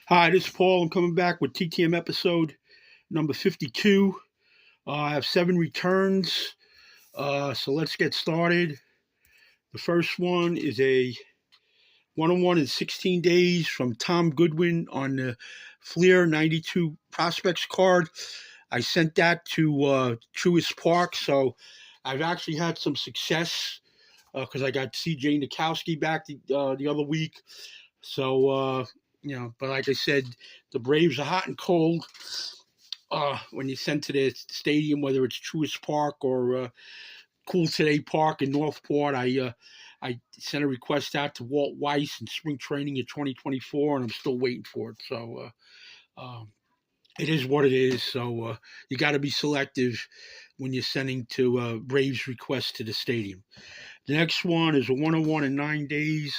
Hi, this is Paul. I'm coming back with TTM episode number 52. I have 7 returns, so let's get started. The first one is a one-on-one in 16 days from Tom Goodwin on the Fleer 92 Prospects card. I sent that to Truist Park, so I've actually had some success because I got CJ Nikowski back the other week. So, but like I said, the Braves are hot and cold. When you send to the stadium, whether it's Truist Park or Cool Today Park in Northport, I sent a request out to Walt Weiss in spring training in 2024, and I'm still waiting for it. So it is what it is. So you got to be selective when you're sending to Braves requests to the stadium. The next one is a 101 in 9 days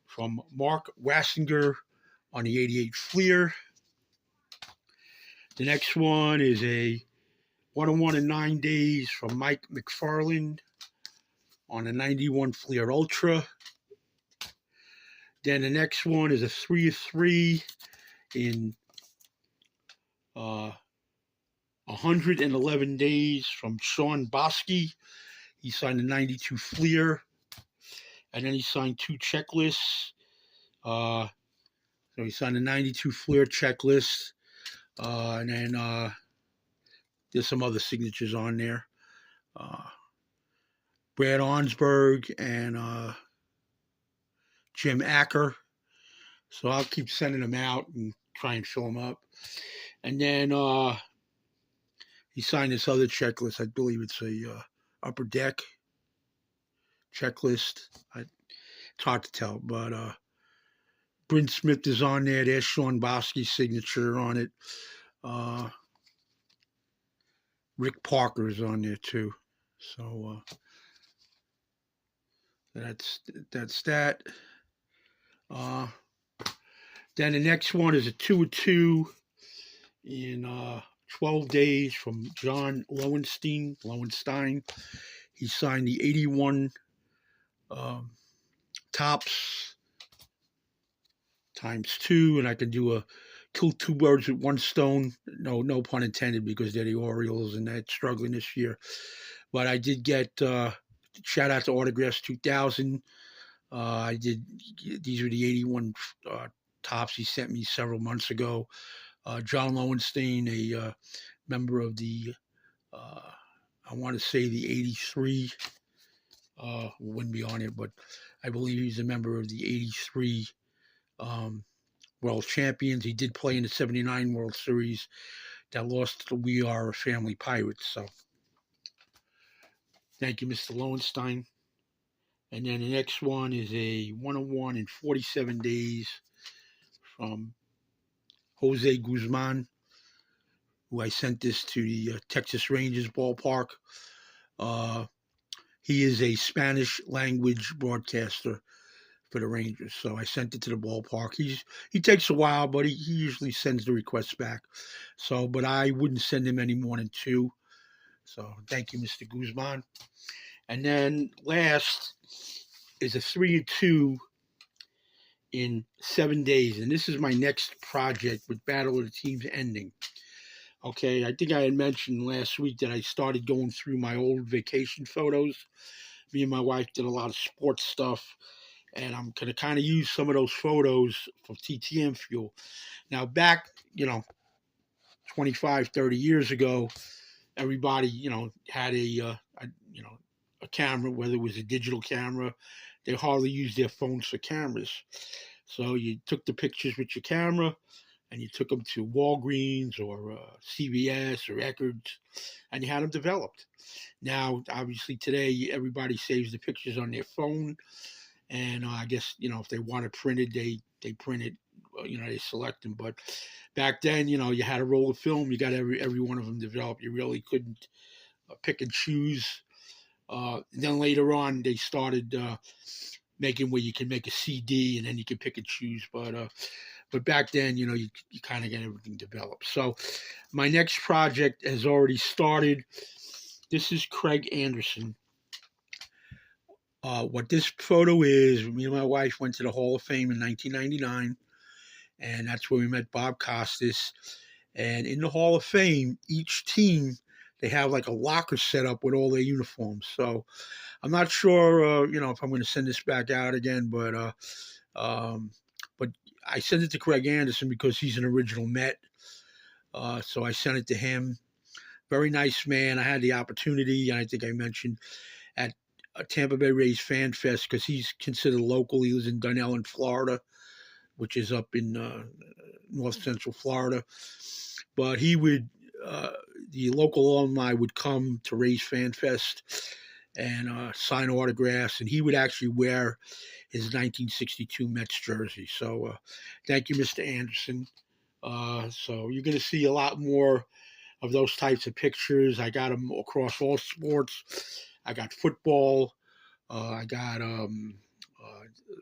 from Mark Wassinger on the 88 Fleer. The next one is a 101 in 9 days from Mike McFarland on the 91 Fleer Ultra. Then the next one is a 3 of 3 in 111 days from Sean Bosky. He signed the 92 Fleer. And then he signed 2 checklists. So he signed the 92 Fleer checklist. And then there's some other signatures on there. Brad Arnsberg and Jim Acker. So I'll keep sending them out and try and fill them up. And then he signed this other checklist. I believe it's a upper deck checklist. It's hard to tell, but Bryn Smith is on there. There's Sean Bosky's signature on it. Rick Parker is on there too. So that's that. Then the next one is a 2 of 2 in 12 days from John Lowenstein. He signed the 81 tops ×2, and I can do a kill 2 birds with 1 stone. No pun intended, because they're the Orioles and they're struggling this year. But I did get shout out to Autographs 2000. These were the 81 tops he sent me several months ago. John Lowenstein, a member of the, I want to say the 83, wouldn't be on it, but I believe he's a member of the 83 World Champions. He did play in the 79 World Series that lost to the We Are a Family Pirates. So thank you, Mr. Lowenstein. And then the next one is a 101 in 47 days from Jose Guzman, who I sent this to the Texas Rangers ballpark. He is a Spanish language broadcaster for the Rangers, so I sent it to the ballpark. He takes a while, but he usually sends the requests back. So, but I wouldn't send him any more than 2. So thank you, Mr. Guzman. And then last is a 3 of 2 in 7 days. And this is my next project with Battle of the Teams ending. Okay, I think I had mentioned last week that I started going through my old vacation photos. Me and my wife did a lot of sports stuff, and I'm going to kind of use some of those photos for TTM fuel. Now, back, 25, 30 years ago, everybody, had a camera, whether it was a digital camera. They hardly used their phones for cameras. So you took the pictures with your camera, and you took them to Walgreens or CVS or Eckerd's, and you had them developed. Now, obviously, today, everybody saves the pictures on their phone, and I guess, if they want it printed, they print it, they select them. But back then, you had a roll of film. You got every one of them developed. You really couldn't pick and choose. Then later on, they started making where you can make a CD, and then you can pick and choose. But back then, you kind of get everything developed. So my next project has already started. This is Craig Anderson. What this photo is, me and my wife went to the Hall of Fame in 1999, and that's where we met Bob Costas. And in the Hall of Fame, each team, they have like a locker set up with all their uniforms. So I'm not sure, if I'm going to send this back out again, um, but I sent it to Craig Anderson because he's an original Met. So I sent it to him. Very nice man. I had the opportunity, and I think I mentioned, at a Tampa Bay Rays Fan Fest, because he's considered local. He lives in Dunellen, Florida, which is up in north central Florida. But the local alumni would come to Rays Fan Fest and sign autographs, and he would actually wear his 1962 Mets jersey. So thank you, Mr. Anderson. So you're going to see a lot more of those types of pictures. I got them across all sports. I got football. I got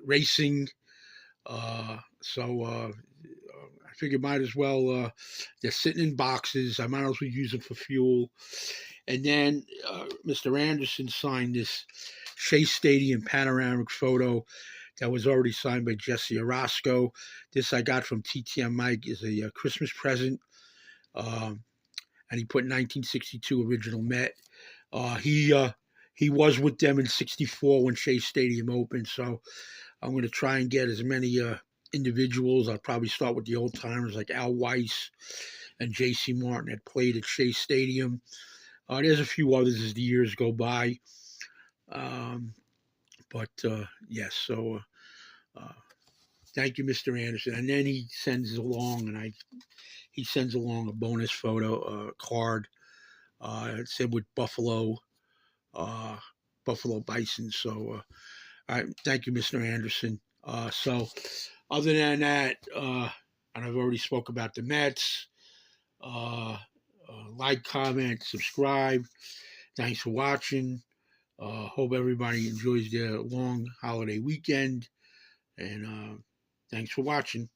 racing. So I figured might as well. They're sitting in boxes. I might as well use them for fuel. And then Mr. Anderson signed this Shea Stadium panoramic photo that was already signed by Jesse Orozco. This I got from TTM Mike as a Christmas present. And he put 1962 original Met. He was with them in '64 when Shea Stadium opened. So I'm going to try and get as many individuals. I'll probably start with the old timers like Al Weiss and J.C. Martin that played at Shea Stadium. There's a few others as the years go by. Yes, so thank you, Mr. Anderson. And then he sends along a bonus photo card. It said with Buffalo Bison. So, all right, thank you, Mr. Anderson. So, other than that, and I've already spoke about the Mets. Like, comment, subscribe. Thanks for watching. Hope everybody enjoys their long holiday weekend. And thanks for watching.